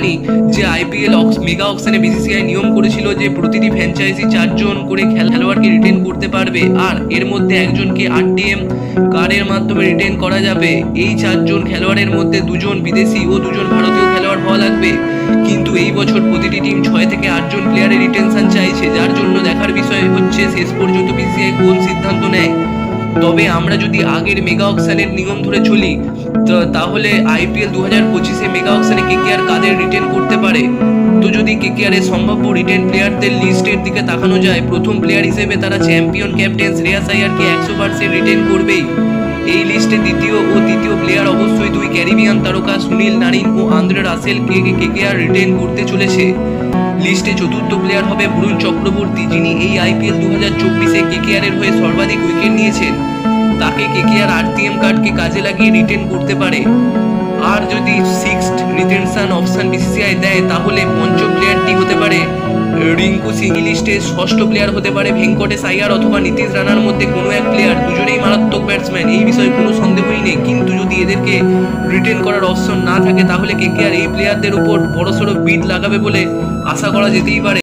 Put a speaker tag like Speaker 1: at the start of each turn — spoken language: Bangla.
Speaker 1: জানি যে আইপিএল মেগা অকশনে বিসিসিআই নিয়ম করেছিল যে প্রতিটি ফ্র্যাঞ্চাইজি 4 জন করে খেলোয়াড়কে রিটেন করতে পারবে, আর এর মধ্যে একজনকে আরটিএম কার্ডের মাধ্যমে রিটেন করা যাবে। এই 4 জন খেলোয়াড়ের মধ্যে 2 জন বিদেশি ও 2 জন ভারতীয় খেলোয়াড় হওয়া লাগবে। কিন্তু এই বছর প্রতিটি টিম 6 থেকে 8 জন প্লেয়ারের রিটেনশন চাইছে, যার জন্য দেখার বিষয় হচ্ছে শেষ পর্যন্ত বিসিসিআই কোন সিদ্ধান্ত নেয়। তবে আমরা যদি আগের মেগা অকশনের নিয়ম ধরে চলি তাহলে আইপিএল 2025-এ মেগা অকশনে কেকেআর কাদের রিটেন করতে পারে। তো যদি কেকেআর এর সম্ভাব্য রিটেন প্লেয়ারদের লিস্টের দিকে তাকানো যায়, প্রথম প্লেয়ার হিসেবে তারা চ্যাম্পিয়ন ক্যাপ্টেন শ্রেয়াস আইয়ারকে 100% রিটেন করবেই। এই লিস্টে দ্বিতীয় ও তৃতীয় প্লেয়ার অবশ্যই 2 ক্যারিবিয়ান তারকা সুনীল নারিন ও আন্দ্রে রাসেলকে কেকেআর রিটেন করতে চলেছে। লিস্টে চতুর্থ প্লেয়ার হবে বরুণ চক্রবর্তী, যিনি এই আইপিএল 2024-এ কেকেআর এর হয়ে সর্বাধিক উইকেট নিয়েছেন। তাকে কেকেআর আরটিএম কার্ডকে কাজে লাগিয়ে রিটেন করতে পারে। আর যদি সিক্সথ রিটেনশন অপশন বিসিসিআই দেয় তাহলে পঞ্চম প্লেয়ারটি হতে পারে রিঙ্কু সিং। লিস্টে ষষ্ঠ প্লেয়ার হতে পারে ভেঙ্কটেশ আইয়ার অথবা নীতিশ রানার মধ্যে কোনো এক প্লেয়ার। দুজনেই মারাত্মক ব্যাটসম্যান, এই বিষয়ে কোনো সন্দেহই নেই। কিন্তু যদি এদেরকে রিটেন করার অপশন না থাকে তাহলে কেকেআর এই প্লেয়ারদের উপর বড়সড় বিড লাগাবে বলে আশা করা যেতেই পারে।